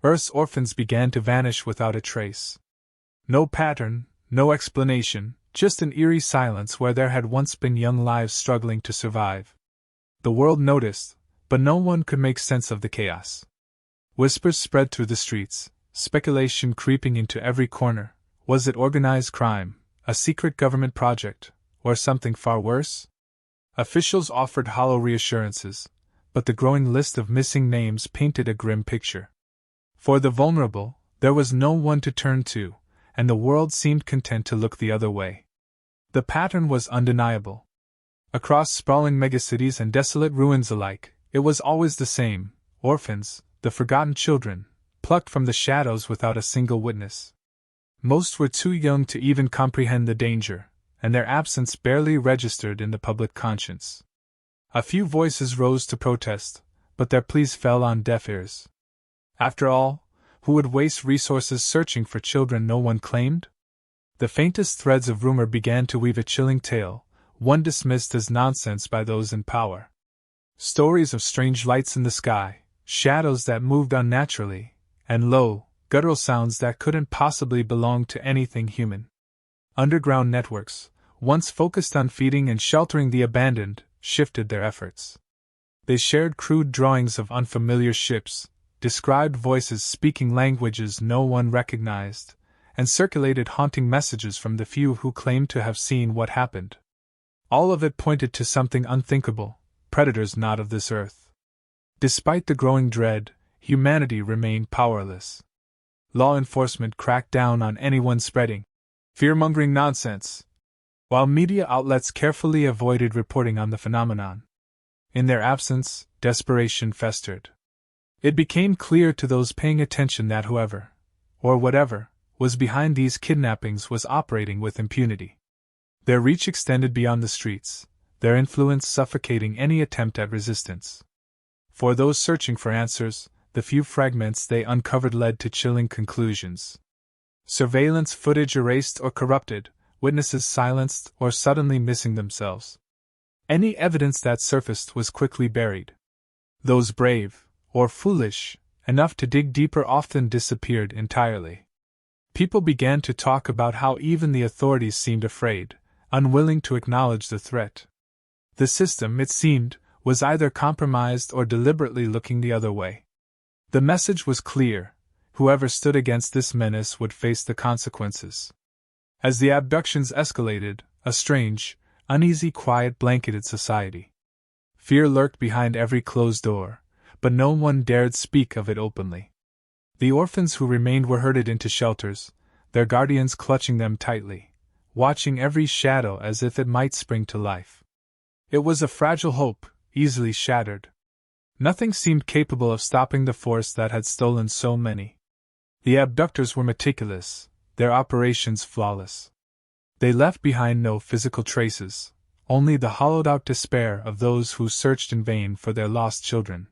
Earth's orphans began to vanish without a trace. No pattern, no explanation, just an eerie silence where there had once been young lives struggling to survive. The world noticed, but no one could make sense of the chaos. Whispers spread through the streets, speculation creeping into every corner. Was it organized crime, a secret government project, or something far worse? Officials offered hollow reassurances, but the growing list of missing names painted a grim picture. For the vulnerable, there was no one to turn to, and the world seemed content to look the other way. The pattern was undeniable. Across sprawling megacities and desolate ruins alike, it was always the same: orphans, the forgotten children, plucked from the shadows without a single witness. Most were too young to even comprehend the danger, and their absence barely registered in the public conscience. A few voices rose to protest, but their pleas fell on deaf ears. After all, who would waste resources searching for children no one claimed? The faintest threads of rumor began to weave a chilling tale, one dismissed as nonsense by those in power. Stories of strange lights in the sky, shadows that moved unnaturally, and low, guttural sounds that couldn't possibly belong to anything human. Underground networks, once focused on feeding and sheltering the abandoned, shifted their efforts. They shared crude drawings of unfamiliar ships, described voices speaking languages no one recognized, and circulated haunting messages from the few who claimed to have seen what happened. All of it pointed to something unthinkable: predators not of this earth. Despite the growing dread, humanity remained powerless. Law enforcement cracked down on anyone spreading fear-mongering nonsense, while media outlets carefully avoided reporting on the phenomenon. In their absence, desperation festered. It became clear to those paying attention that whoever, or whatever, was behind these kidnappings was operating with impunity. Their reach extended beyond the streets, their influence suffocating any attempt at resistance. For those searching for answers, the few fragments they uncovered led to chilling conclusions. Surveillance footage erased or corrupted, witnesses silenced or suddenly missing themselves. Any evidence that surfaced was quickly buried. Those brave, or foolish, enough to dig deeper often disappeared entirely. People began to talk about how even the authorities seemed afraid, unwilling to acknowledge the threat. The system, it seemed, was either compromised or deliberately looking the other way. The message was clear: whoever stood against this menace would face the consequences. As the abductions escalated, a strange, uneasy quiet blanketed society. Fear lurked behind every closed door, but no one dared speak of it openly. The orphans who remained were herded into shelters, their guardians clutching them tightly, watching every shadow as if it might spring to life. It was a fragile hope, easily shattered. Nothing seemed capable of stopping the force that had stolen so many. The abductors were meticulous, their operations flawless. They left behind no physical traces, only the hollowed-out despair of those who searched in vain for their lost children.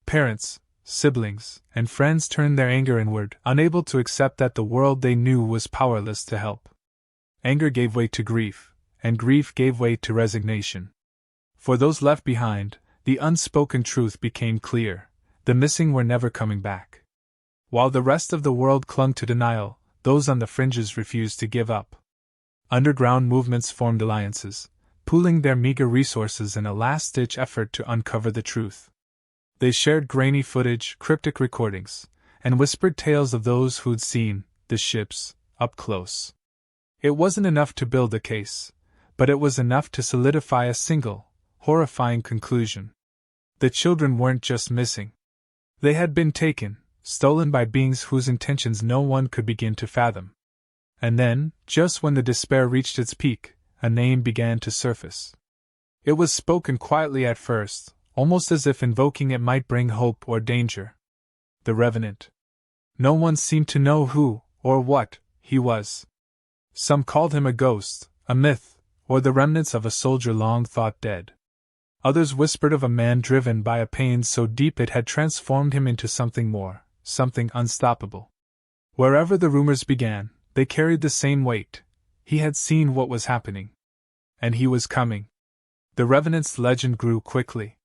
Parents, siblings, and friends turned their anger inward, unable to accept that the world they knew was powerless to help. Anger gave way to grief, and grief gave way to resignation. For those left behind, the unspoken truth became clear: the missing were never coming back. While the rest of the world clung to denial, those on the fringes refused to give up. Underground movements formed alliances, pooling their meager resources in a last-ditch effort to uncover the truth. They shared grainy footage, cryptic recordings, and whispered tales of those who'd seen the ships up close. It wasn't enough to build a case, but it was enough to solidify a single, horrifying conclusion. The children weren't just missing. They had been taken, stolen by beings whose intentions no one could begin to fathom. And then, just when the despair reached its peak, a name began to surface. It was spoken quietly at first, almost as if invoking it might bring hope or danger. The Revenant. No one seemed to know who, or what, he was. Some called him a ghost, a myth, or the remnants of a soldier long thought dead. Others whispered of a man driven by a pain so deep it had transformed him into something more, something unstoppable. Wherever the rumors began, they carried the same weight. He had seen what was happening. And he was coming. The Revenant's legend grew quickly.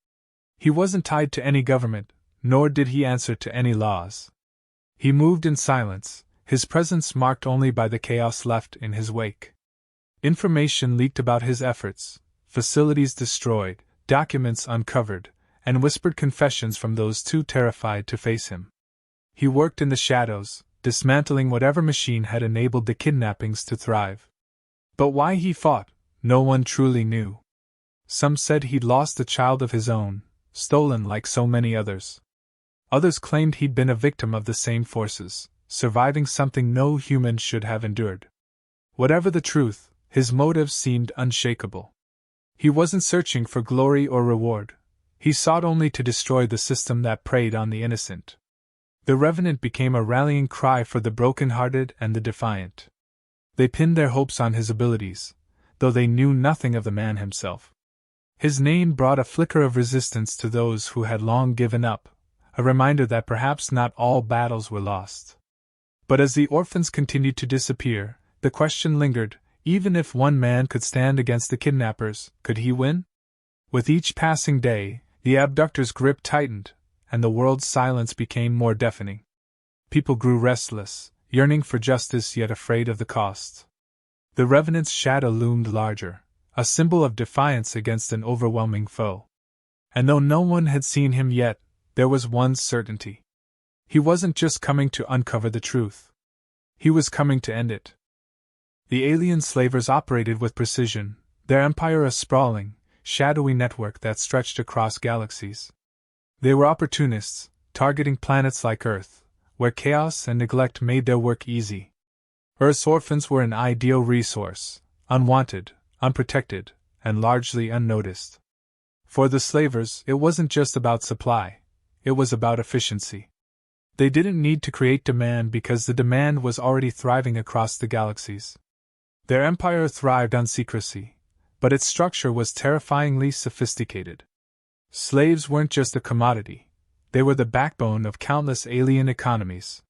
He wasn't tied to any government, nor did he answer to any laws. He moved in silence, his presence marked only by the chaos left in his wake. Information leaked about his efforts, facilities destroyed, documents uncovered, and whispered confessions from those too terrified to face him. He worked in the shadows, dismantling whatever machine had enabled the kidnappings to thrive. But why he fought, no one truly knew. Some said he'd lost a child of his own, stolen like so many others. Others claimed he'd been a victim of the same forces, surviving something no human should have endured. Whatever the truth, his motives seemed unshakable. He wasn't searching for glory or reward. He sought only to destroy the system that preyed on the innocent. The Revenant became a rallying cry for the broken-hearted and the defiant. They pinned their hopes on his abilities, though they knew nothing of the man himself. His name brought a flicker of resistance to those who had long given up, a reminder that perhaps not all battles were lost. But as the orphans continued to disappear, the question lingered, even if one man could stand against the kidnappers, could he win? With each passing day, the abductor's grip tightened, and the world's silence became more deafening. People grew restless, yearning for justice yet afraid of the cost. The Revenant's shadow loomed larger, a symbol of defiance against an overwhelming foe. And though no one had seen him yet, there was one certainty. He wasn't just coming to uncover the truth. He was coming to end it. The alien slavers operated with precision, their empire a sprawling, shadowy network that stretched across galaxies. They were opportunists, targeting planets like Earth, where chaos and neglect made their work easy. Earth's orphans were an ideal resource, unwanted, unprotected, and largely unnoticed. For the slavers, it wasn't just about supply, it was about efficiency. They didn't need to create demand because the demand was already thriving across the galaxies. Their empire thrived on secrecy, but its structure was terrifyingly sophisticated. Slaves weren't just a commodity, they were the backbone of countless alien economies.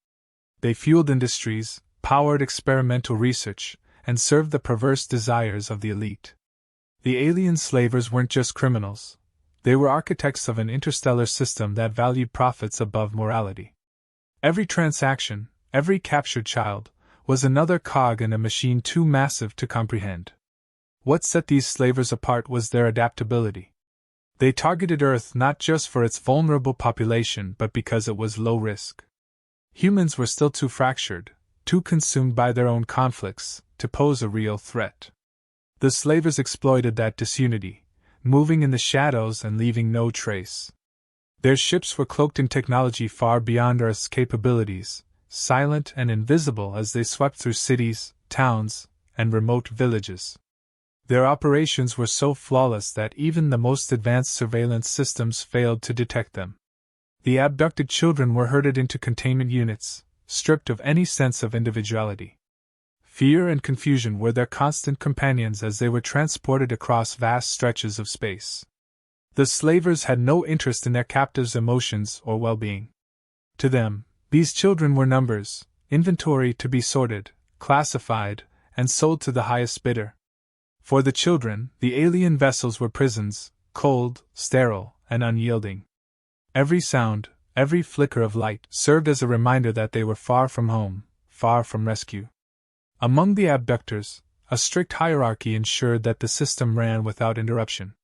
They fueled industries, powered experimental research, and served the perverse desires of the elite. The alien slavers weren't just criminals, they were architects of an interstellar system that valued profits above morality. Every transaction, every captured child, was another cog in a machine too massive to comprehend. What set these slavers apart was their adaptability. They targeted Earth not just for its vulnerable population but because it was low risk. Humans were still too fractured, too consumed by their own conflicts, to pose a real threat. The slavers exploited that disunity, moving in the shadows and leaving no trace. Their ships were cloaked in technology far beyond Earth's capabilities, silent and invisible as they swept through cities, towns, and remote villages. Their operations were so flawless that even the most advanced surveillance systems failed to detect them. The abducted children were herded into containment units, stripped of any sense of individuality. Fear and confusion were their constant companions as they were transported across vast stretches of space. The slavers had no interest in their captives' emotions or well-being. To them, these children were numbers, inventory to be sorted, classified, and sold to the highest bidder. For the children, the alien vessels were prisons, cold, sterile, and unyielding. Every sound, every flicker of light served as a reminder that they were far from home, far from rescue. Among the abductors, a strict hierarchy ensured that the system ran without interruption.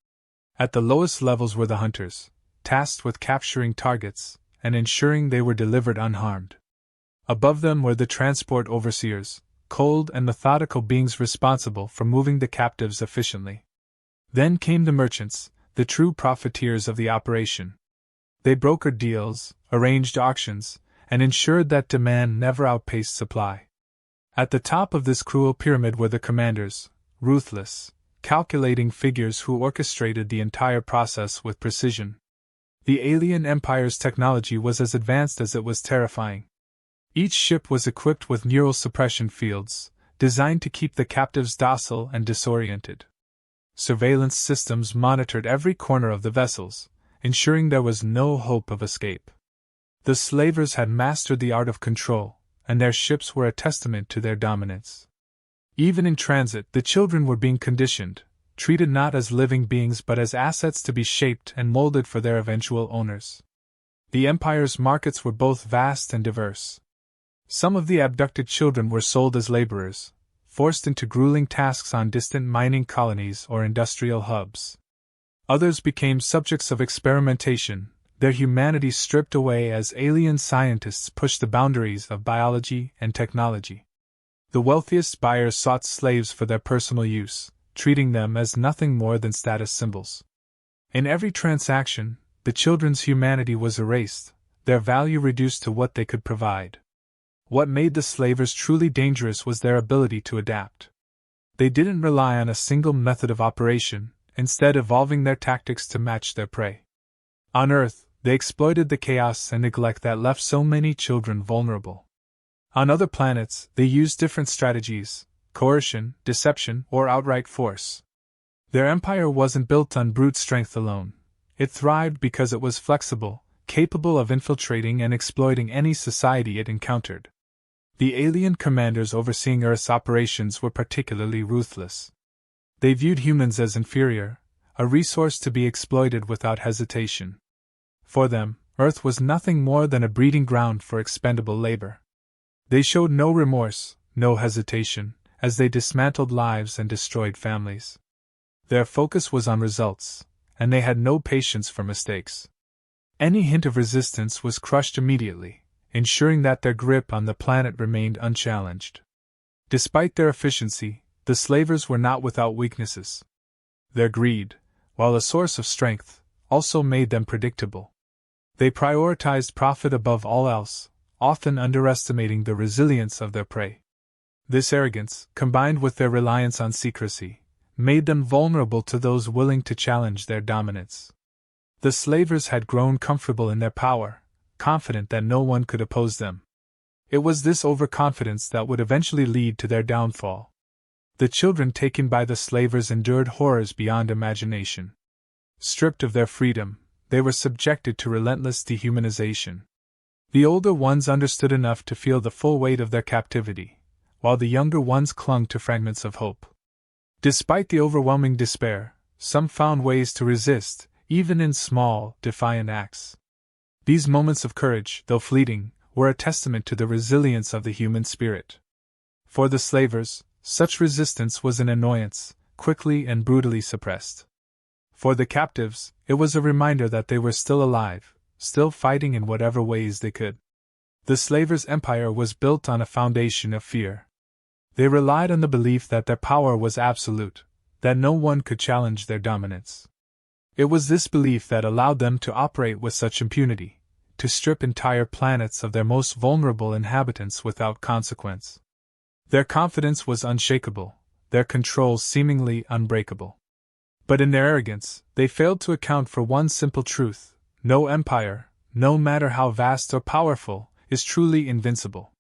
At the lowest levels were the hunters, tasked with capturing targets and ensuring they were delivered unharmed. Above them were the transport overseers, cold and methodical beings responsible for moving the captives efficiently. Then came the merchants, the true profiteers of the operation. They brokered deals, arranged auctions, and ensured that demand never outpaced supply. At the top of this cruel pyramid were the commanders, ruthless, calculating figures who orchestrated the entire process with precision. The alien empire's technology was as advanced as it was terrifying. Each ship was equipped with neural suppression fields, designed to keep the captives docile and disoriented. Surveillance systems monitored every corner of the vessels, ensuring there was no hope of escape. The slavers had mastered the art of control, and their ships were a testament to their dominance. Even in transit, the children were being conditioned, treated not as living beings but as assets to be shaped and molded for their eventual owners. The Empire's markets were both vast and diverse. Some of the abducted children were sold as laborers, forced into grueling tasks on distant mining colonies or industrial hubs. Others became subjects of experimentation, their humanity stripped away as alien scientists pushed the boundaries of biology and technology. The wealthiest buyers sought slaves for their personal use, treating them as nothing more than status symbols. In every transaction, the children's humanity was erased, their value reduced to what they could provide. What made the slavers truly dangerous was their ability to adapt. They didn't rely on a single method of operation, instead evolving their tactics to match their prey. On Earth, they exploited the chaos and neglect that left so many children vulnerable. On other planets, they used different strategies: coercion, deception, or outright force. Their empire wasn't built on brute strength alone. It thrived because it was flexible, capable of infiltrating and exploiting any society it encountered. The alien commanders overseeing Earth's operations were particularly ruthless. They viewed humans as inferior, a resource to be exploited without hesitation. For them, Earth was nothing more than a breeding ground for expendable labor. They showed no remorse, no hesitation, as they dismantled lives and destroyed families. Their focus was on results, and they had no patience for mistakes. Any hint of resistance was crushed immediately, ensuring that their grip on the planet remained unchallenged. Despite their efficiency, the slavers were not without weaknesses. Their greed, while a source of strength, also made them predictable. They prioritized profit above all else, often underestimating the resilience of their prey. This arrogance, combined with their reliance on secrecy, made them vulnerable to those willing to challenge their dominance. The slavers had grown comfortable in their power, confident that no one could oppose them. It was this overconfidence that would eventually lead to their downfall. The children taken by the slavers endured horrors beyond imagination. Stripped of their freedom, they were subjected to relentless dehumanization. The older ones understood enough to feel the full weight of their captivity, while the younger ones clung to fragments of hope. Despite the overwhelming despair, some found ways to resist, even in small, defiant acts. These moments of courage, though fleeting, were a testament to the resilience of the human spirit. For the slavers, such resistance was an annoyance, quickly and brutally suppressed. For the captives, it was a reminder that they were still alive, still fighting in whatever ways they could. The slavers' empire was built on a foundation of fear. They relied on the belief that their power was absolute, that no one could challenge their dominance. It was this belief that allowed them to operate with such impunity, to strip entire planets of their most vulnerable inhabitants without consequence. Their confidence was unshakable, their control seemingly unbreakable. But in their arrogance, they failed to account for one simple truth: no empire, no matter how vast or powerful, is truly invincible.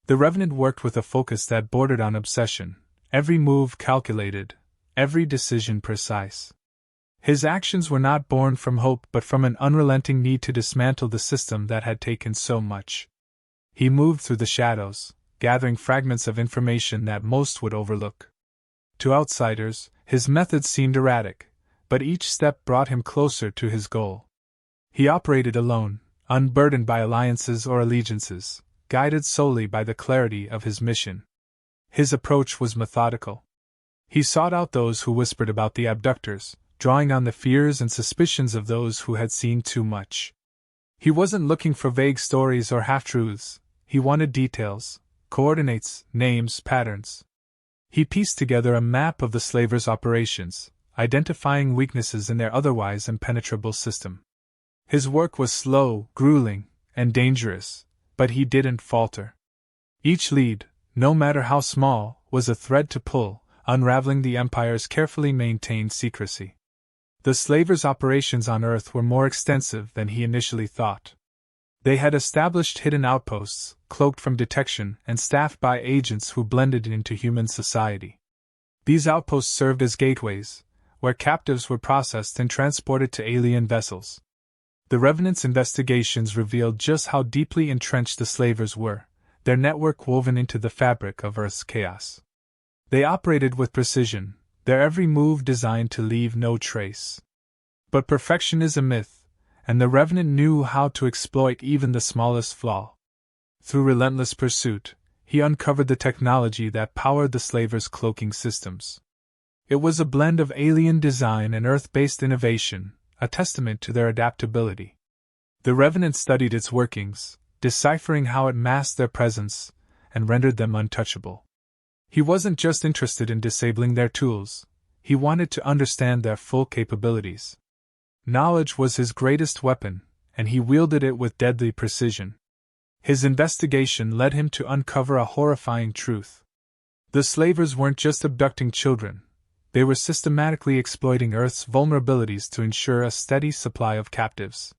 The Revenant worked with a focus that bordered on obsession, every move calculated, every decision precise. His actions were not born from hope but from an unrelenting need to dismantle the system that had taken so much. He moved through the shadows, gathering fragments of information that most would overlook. To outsiders, his methods seemed erratic, but each step brought him closer to his goal. He operated alone, unburdened by alliances or allegiances, guided solely by the clarity of his mission. His approach was methodical. He sought out those who whispered about the abductors, drawing on the fears and suspicions of those who had seen too much. He wasn't looking for vague stories or half-truths. He wanted details, coordinates, names, patterns. He pieced together a map of the slavers' operations, identifying weaknesses in their otherwise impenetrable system. His work was slow, grueling, and dangerous, but he didn't falter. Each lead, no matter how small, was a thread to pull, unraveling the Empire's carefully maintained secrecy. The slavers' operations on Earth were more extensive than he initially thought. They had established hidden outposts, cloaked from detection and staffed by agents who blended into human society. These outposts served as gateways, where captives were processed and transported to alien vessels. The Revenant's investigations revealed just how deeply entrenched the slavers were, their network woven into the fabric of Earth's chaos. They operated with precision, their every move designed to leave no trace. But perfection is a myth, and the Revenant knew how to exploit even the smallest flaw. Through relentless pursuit, he uncovered the technology that powered the slavers' cloaking systems. It was a blend of alien design and Earth-based innovation, a testament to their adaptability. The Revenant studied its workings, deciphering how it masked their presence and rendered them untouchable. He wasn't just interested in disabling their tools, he wanted to understand their full capabilities. Knowledge was his greatest weapon, and he wielded it with deadly precision. His investigation led him to uncover a horrifying truth. The slavers weren't just abducting children, they were systematically exploiting Earth's vulnerabilities to ensure a steady supply of captives.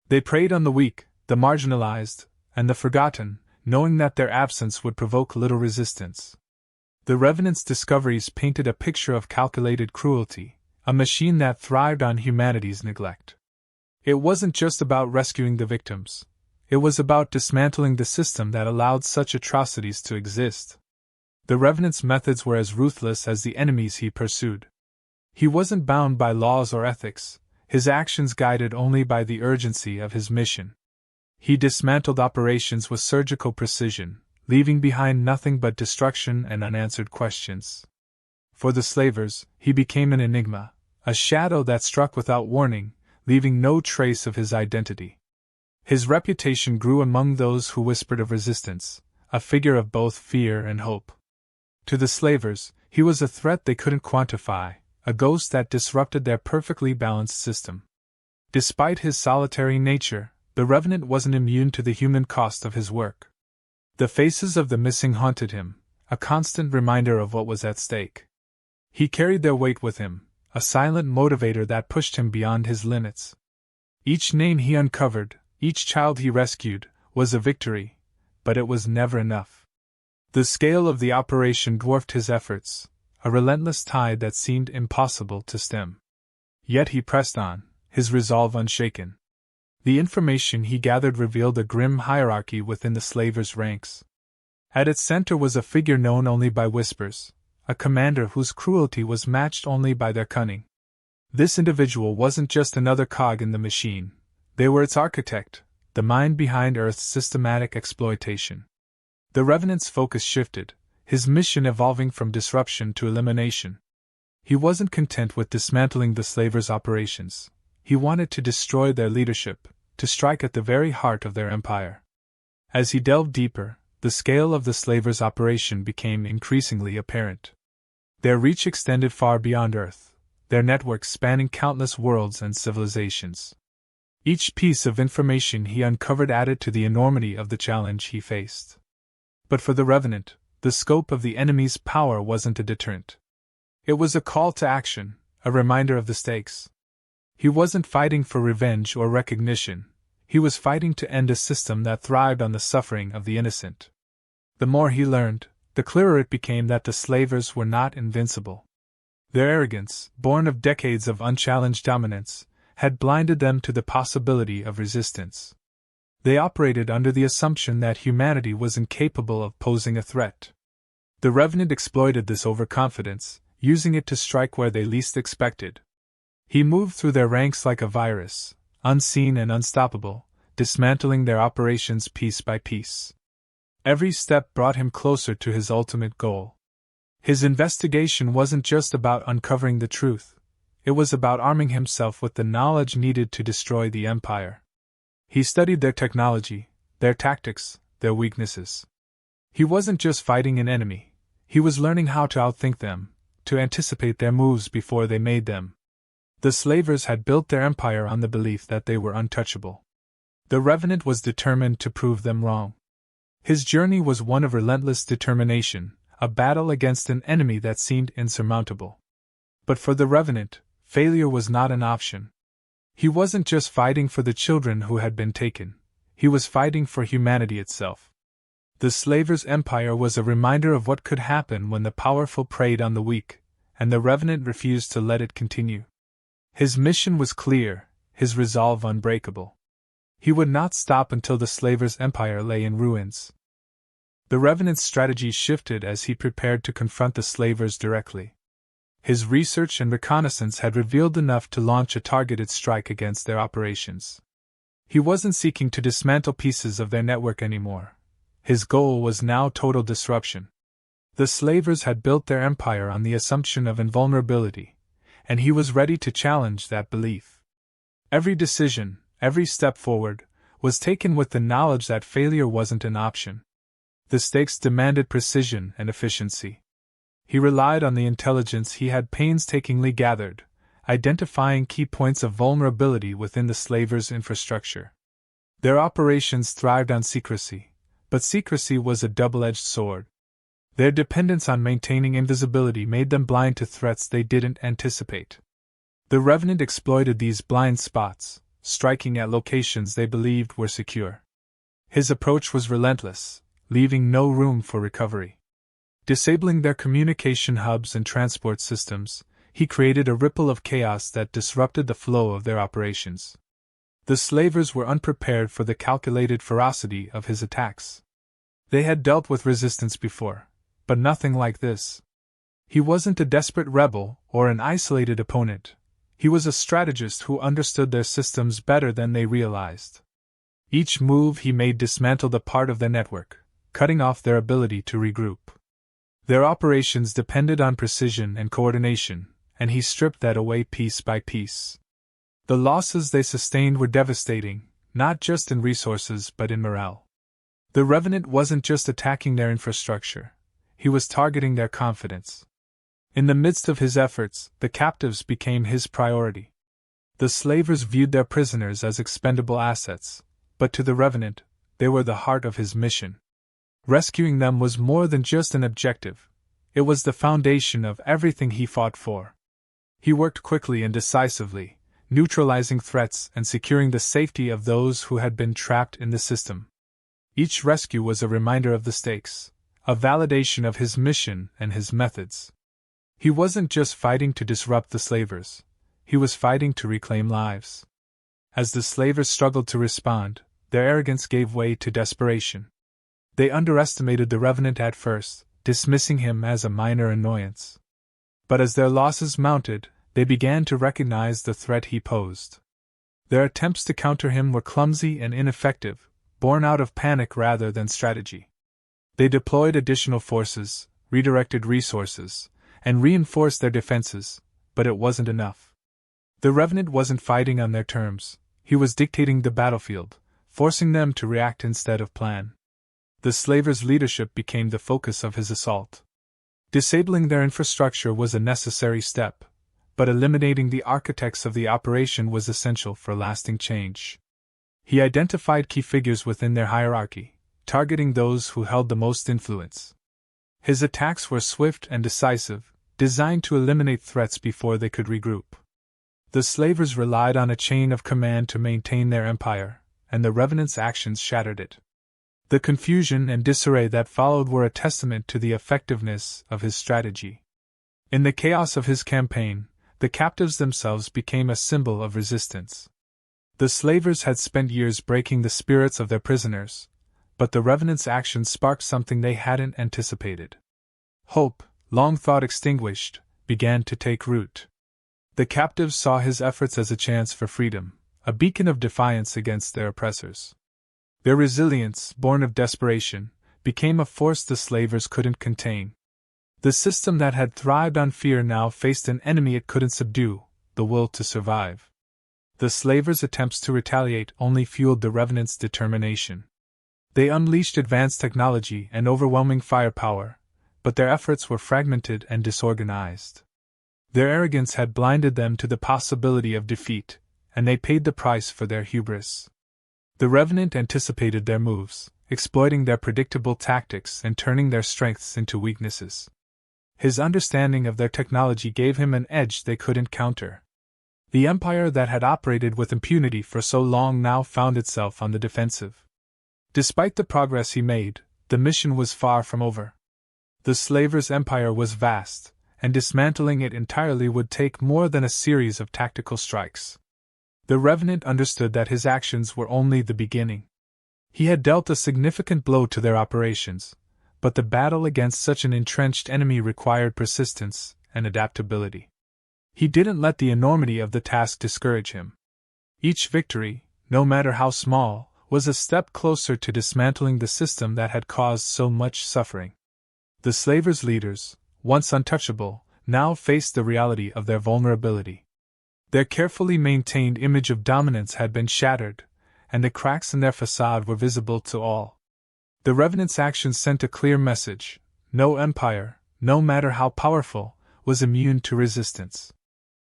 They preyed on the weak, the marginalized, and the forgotten, knowing that their absence would provoke little resistance. The Revenant's discoveries painted a picture of calculated cruelty, a machine that thrived on humanity's neglect. It wasn't just about rescuing the victims. It was about dismantling the system that allowed such atrocities to exist. The Revenant's methods were as ruthless as the enemies he pursued. He wasn't bound by laws or ethics, his actions guided only by the urgency of his mission. He dismantled operations with surgical precision, leaving behind nothing but destruction and unanswered questions. For the slavers, he became an enigma, a shadow that struck without warning, leaving no trace of his identity. His reputation grew among those who whispered of resistance, a figure of both fear and hope. To the slavers, he was a threat they couldn't quantify, a ghost that disrupted their perfectly balanced system. Despite his solitary nature, the Revenant wasn't immune to the human cost of his work. The faces of the missing haunted him, a constant reminder of what was at stake. He carried their weight with him, a silent motivator that pushed him beyond his limits. Each name he uncovered, each child he rescued, was a victory, but it was never enough. The scale of the operation dwarfed his efforts, a relentless tide that seemed impossible to stem. Yet he pressed on, his resolve unshaken. The information he gathered revealed a grim hierarchy within the slavers' ranks. At its center was a figure known only by whispers, a commander whose cruelty was matched only by their cunning. This individual wasn't just another cog in the machine, they were its architect, the mind behind Earth's systematic exploitation. The Revenant's focus shifted, his mission evolving from disruption to elimination. He wasn't content with dismantling the slavers' operations. He wanted to destroy their leadership, to strike at the very heart of their empire. As he delved deeper, the scale of the slavers' operation became increasingly apparent. Their reach extended far beyond Earth, their networks spanning countless worlds and civilizations. Each piece of information he uncovered added to the enormity of the challenge he faced. But for the Revenant, the scope of the enemy's power wasn't a deterrent. It was a call to action, a reminder of the stakes. He wasn't fighting for revenge or recognition, he was fighting to end a system that thrived on the suffering of the innocent. The more he learned, the clearer it became that the slavers were not invincible. Their arrogance, born of decades of unchallenged dominance, had blinded them to the possibility of resistance. They operated under the assumption that humanity was incapable of posing a threat. The Revenant exploited this overconfidence, using it to strike where they least expected. He moved through their ranks like a virus, unseen and unstoppable, dismantling their operations piece by piece. Every step brought him closer to his ultimate goal. His investigation wasn't just about uncovering the truth, it was about arming himself with the knowledge needed to destroy the Empire. He studied their technology, their tactics, their weaknesses. He wasn't just fighting an enemy, he was learning how to outthink them, to anticipate their moves before they made them. The slavers had built their empire on the belief that they were untouchable. The Revenant was determined to prove them wrong. His journey was one of relentless determination, a battle against an enemy that seemed insurmountable. But for the Revenant, failure was not an option. He wasn't just fighting for the children who had been taken, he was fighting for humanity itself. The slavers' empire was a reminder of what could happen when the powerful preyed on the weak, and the Revenant refused to let it continue. His mission was clear, his resolve unbreakable. He would not stop until the slavers' empire lay in ruins. The Revenant's strategy shifted as he prepared to confront the slavers directly. His research and reconnaissance had revealed enough to launch a targeted strike against their operations. He wasn't seeking to dismantle pieces of their network anymore. His goal was now total disruption. The slavers had built their empire on the assumption of invulnerability, and he was ready to challenge that belief. Every decision, every step forward, was taken with the knowledge that failure wasn't an option. The stakes demanded precision and efficiency. He relied on the intelligence he had painstakingly gathered, identifying key points of vulnerability within the slavers' infrastructure. Their operations thrived on secrecy, but secrecy was a double-edged sword. Their dependence on maintaining invisibility made them blind to threats they didn't anticipate. The Revenant exploited these blind spots, striking at locations they believed were secure. His approach was relentless, leaving no room for recovery. Disabling their communication hubs and transport systems, he created a ripple of chaos that disrupted the flow of their operations. The slavers were unprepared for the calculated ferocity of his attacks. They had dealt with resistance before, but nothing like this. He wasn't a desperate rebel or an isolated opponent. He was a strategist who understood their systems better than they realized. Each move he made dismantled a part of their network, cutting off their ability to regroup. Their operations depended on precision and coordination, and he stripped that away piece by piece. The losses they sustained were devastating, not just in resources but in morale. The Revenant wasn't just attacking their infrastructure, he was targeting their confidence. In the midst of his efforts, the captives became his priority. The slavers viewed their prisoners as expendable assets, but to the Revenant, they were the heart of his mission. Rescuing them was more than just an objective, it was the foundation of everything he fought for. He worked quickly and decisively, neutralizing threats and securing the safety of those who had been trapped in the system. Each rescue was a reminder of the stakes, a validation of his mission and his methods. He wasn't just fighting to disrupt the slavers, he was fighting to reclaim lives. As the slavers struggled to respond, their arrogance gave way to desperation. They underestimated the Revenant at first, dismissing him as a minor annoyance. But as their losses mounted, they began to recognize the threat he posed. Their attempts to counter him were clumsy and ineffective, born out of panic rather than strategy. They deployed additional forces, redirected resources, and reinforced their defenses, but it wasn't enough. The Revenant wasn't fighting on their terms, he was dictating the battlefield, forcing them to react instead of plan. The slavers' leadership became the focus of his assault. Disabling their infrastructure was a necessary step, but eliminating the architects of the operation was essential for lasting change. He identified key figures within their hierarchy, targeting those who held the most influence. His attacks were swift and decisive, designed to eliminate threats before they could regroup. The slavers relied on a chain of command to maintain their empire, and the Revenant's actions shattered it. The confusion and disarray that followed were a testament to the effectiveness of his strategy. In the chaos of his campaign, the captives themselves became a symbol of resistance. The slavers had spent years breaking the spirits of their prisoners, but the Revenant's actions sparked something they hadn't anticipated. Hope, long thought extinguished, began to take root. The captives saw his efforts as a chance for freedom, a beacon of defiance against their oppressors. Their resilience, born of desperation, became a force the slavers couldn't contain. The system that had thrived on fear now faced an enemy it couldn't subdue, the will to survive. The slavers' attempts to retaliate only fueled the Revenant's determination. They unleashed advanced technology and overwhelming firepower, but their efforts were fragmented and disorganized. Their arrogance had blinded them to the possibility of defeat, and they paid the price for their hubris. The Revenant anticipated their moves, exploiting their predictable tactics and turning their strengths into weaknesses. His understanding of their technology gave him an edge they couldn't counter. The empire that had operated with impunity for so long now found itself on the defensive. Despite the progress he made, the mission was far from over. The slavers' empire was vast, and dismantling it entirely would take more than a series of tactical strikes. The Revenant understood that his actions were only the beginning. He had dealt a significant blow to their operations, but the battle against such an entrenched enemy required persistence and adaptability. He didn't let the enormity of the task discourage him. Each victory, no matter how small, was a step closer to dismantling the system that had caused so much suffering. The slavers' leaders, once untouchable, now faced the reality of their vulnerability. Their carefully maintained image of dominance had been shattered, and the cracks in their facade were visible to all. The Revenant's actions sent a clear message: no empire, no matter how powerful, was immune to resistance.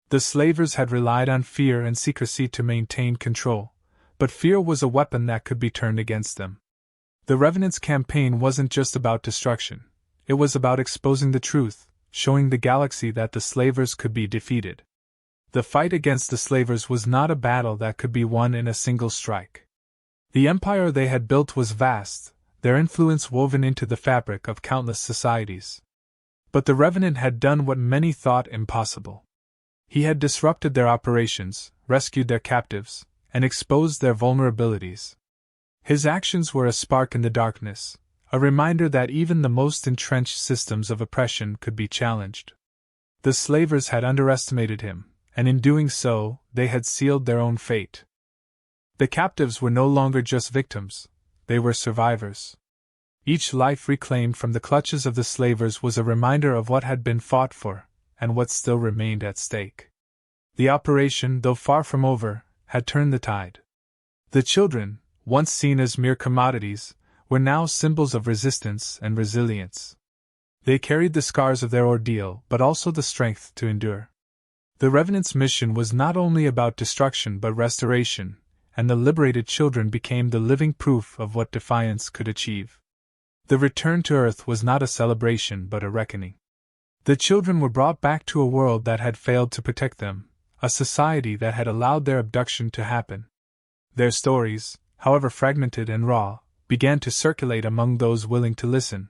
The slavers had relied on fear and secrecy to maintain control, but fear was a weapon that could be turned against them. The Revenant's campaign wasn't just about destruction, it was about exposing the truth, showing the galaxy that the slavers could be defeated. The fight against the slavers was not a battle that could be won in a single strike. The empire they had built was vast, their influence woven into the fabric of countless societies. But the Revenant had done what many thought impossible. He had disrupted their operations, rescued their captives, and exposed their vulnerabilities. His actions were a spark in the darkness, a reminder that even the most entrenched systems of oppression could be challenged. The slavers had underestimated him, and in doing so, they had sealed their own fate. The captives were no longer just victims, they were survivors. Each life reclaimed from the clutches of the slavers was a reminder of what had been fought for, and what still remained at stake. The operation, though far from over, had turned the tide. The children, once seen as mere commodities, were now symbols of resistance and resilience. They carried the scars of their ordeal, but also the strength to endure. The Revenant's mission was not only about destruction but restoration, and the liberated children became the living proof of what defiance could achieve. The return to Earth was not a celebration but a reckoning. The children were brought back to a world that had failed to protect them, a society that had allowed their abduction to happen. Their stories, however fragmented and raw, began to circulate among those willing to listen.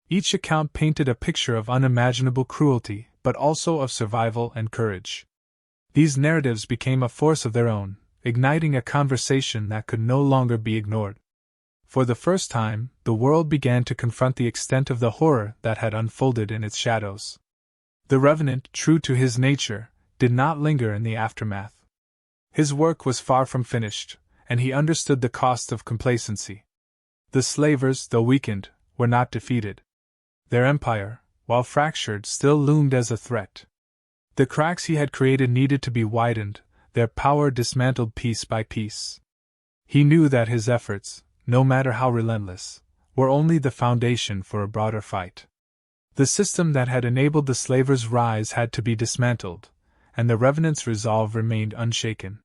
Each account painted a picture of unimaginable cruelty, but also of survival and courage. These narratives became a force of their own, igniting a conversation that could no longer be ignored. For the first time, the world began to confront the extent of the horror that had unfolded in its shadows. The Revenant, true to his nature, did not linger in the aftermath. His work was far from finished, and he understood the cost of complacency. The slavers, though weakened, were not defeated. Their empire, while fractured, still loomed as a threat. The cracks he had created needed to be widened, their power dismantled piece by piece. He knew that his efforts, no matter how relentless, were only the foundation for a broader fight. The system that had enabled the slavers' rise had to be dismantled, and the Revenant's resolve remained unshaken.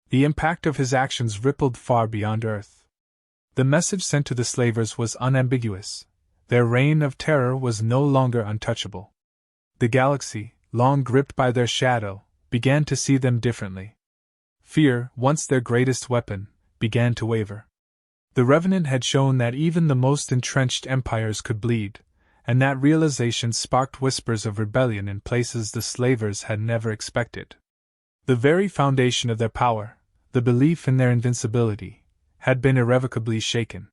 The impact of his actions rippled far beyond Earth. The message sent to the slavers was unambiguous. Their reign of terror was no longer untouchable. The galaxy, long gripped by their shadow, began to see them differently. Fear, once their greatest weapon, began to waver. The Revenant had shown that even the most entrenched empires could bleed, and that realization sparked whispers of rebellion in places the slavers had never expected. The very foundation of their power, the belief in their invincibility, had been irrevocably shaken.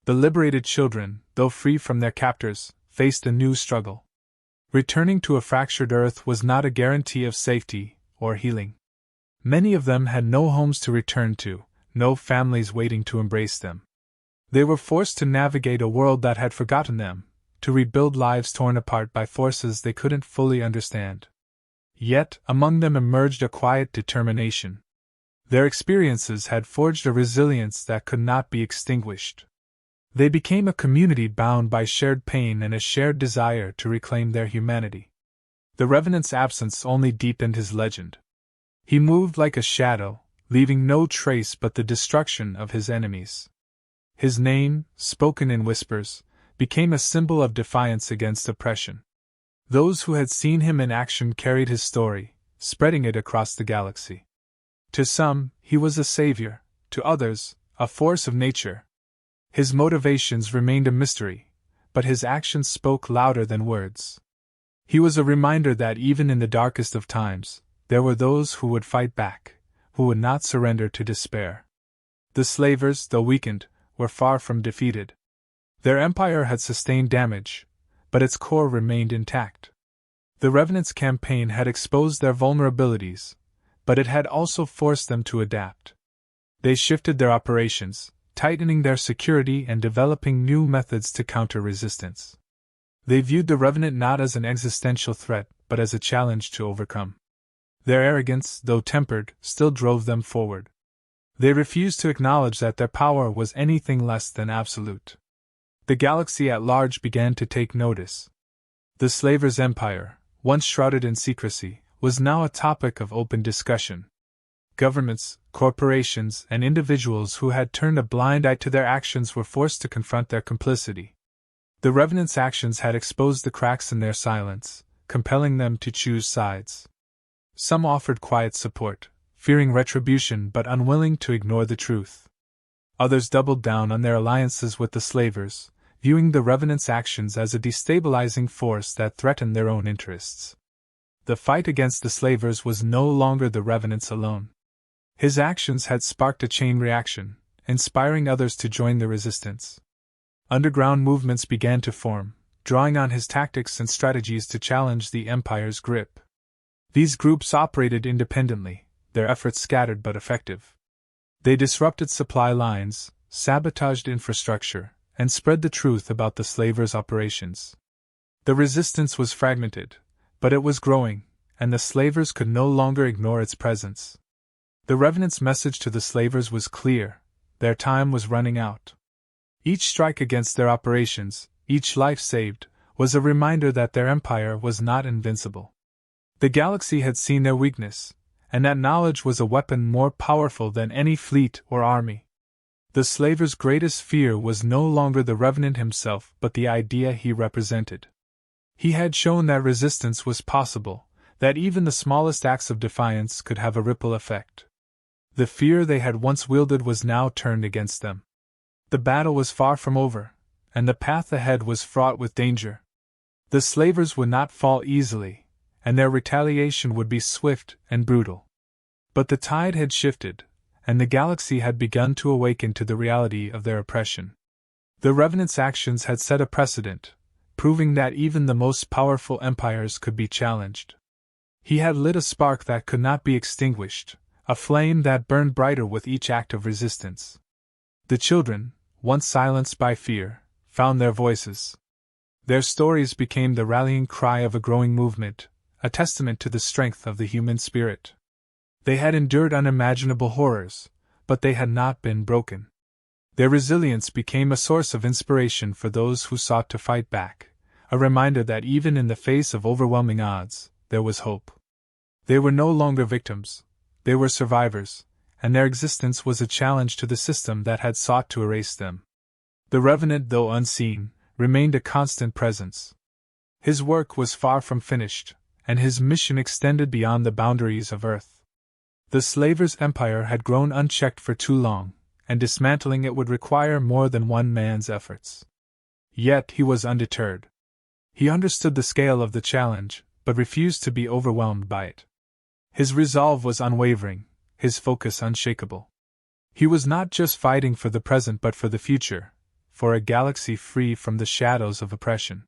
The liberated children, though free from their captors, faced a new struggle. Returning to a fractured Earth was not a guarantee of safety or healing. Many of them had no homes to return to, no families waiting to embrace them. They were forced to navigate a world that had forgotten them, to rebuild lives torn apart by forces they couldn't fully understand. Yet, among them emerged a quiet determination. Their experiences had forged a resilience that could not be extinguished. They became a community bound by shared pain and a shared desire to reclaim their humanity. The Revenant's absence only deepened his legend. He moved like a shadow, leaving no trace but the destruction of his enemies. His name, spoken in whispers, became a symbol of defiance against oppression. Those who had seen him in action carried his story, spreading it across the galaxy. To some, he was a savior, to others, a force of nature. His motivations remained a mystery, but his actions spoke louder than words. He was a reminder that even in the darkest of times, there were those who would fight back, who would not surrender to despair. The slavers, though weakened, were far from defeated. Their empire had sustained damage, but its core remained intact. The Revenant's campaign had exposed their vulnerabilities, but it had also forced them to adapt. They shifted their operations, tightening their security and developing new methods to counter resistance. They viewed the Revenant not as an existential threat, but as a challenge to overcome. Their arrogance, though tempered, still drove them forward. They refused to acknowledge that their power was anything less than absolute. The galaxy at large began to take notice. The Slavers' empire, once shrouded in secrecy, was now a topic of open discussion. Governments, corporations, and individuals who had turned a blind eye to their actions were forced to confront their complicity. The Revenant's actions had exposed the cracks in their silence, compelling them to choose sides. Some offered quiet support, fearing retribution but unwilling to ignore the truth. Others doubled down on their alliances with the Slavers, viewing the Revenant's actions as a destabilizing force that threatened their own interests. The fight against the Slavers was no longer the Revenant's alone. His actions had sparked a chain reaction, inspiring others to join the resistance. Underground movements began to form, drawing on his tactics and strategies to challenge the Empire's grip. These groups operated independently, their efforts scattered but effective. They disrupted supply lines, sabotaged infrastructure, and spread the truth about the Slavers' operations. The resistance was fragmented, but it was growing, and the Slavers could no longer ignore its presence. The Revenant's message to the Slavers was clear: their time was running out. Each strike against their operations, each life saved, was a reminder that their empire was not invincible. The galaxy had seen their weakness, and that knowledge was a weapon more powerful than any fleet or army. The Slavers' greatest fear was no longer the Revenant himself but the idea he represented. He had shown that resistance was possible, that even the smallest acts of defiance could have a ripple effect. The fear they had once wielded was now turned against them. The battle was far from over, and the path ahead was fraught with danger. The Slavers would not fall easily, and their retaliation would be swift and brutal. But the tide had shifted, and the galaxy had begun to awaken to the reality of their oppression. The Revenant's actions had set a precedent, proving that even the most powerful empires could be challenged. He had lit a spark that could not be extinguished, a flame that burned brighter with each act of resistance. The children, once silenced by fear, found their voices. Their stories became the rallying cry of a growing movement, a testament to the strength of the human spirit. They had endured unimaginable horrors, but they had not been broken. Their resilience became a source of inspiration for those who sought to fight back, a reminder that even in the face of overwhelming odds, there was hope. They were no longer victims, they were survivors, and their existence was a challenge to the system that had sought to erase them. The Revenant, though unseen, remained a constant presence. His work was far from finished, and his mission extended beyond the boundaries of Earth. The Slavers' empire had grown unchecked for too long, and dismantling it would require more than one man's efforts. Yet he was undeterred. He understood the scale of the challenge, but refused to be overwhelmed by it. His resolve was unwavering, his focus unshakable. He was not just fighting for the present but for the future, for a galaxy free from the shadows of oppression.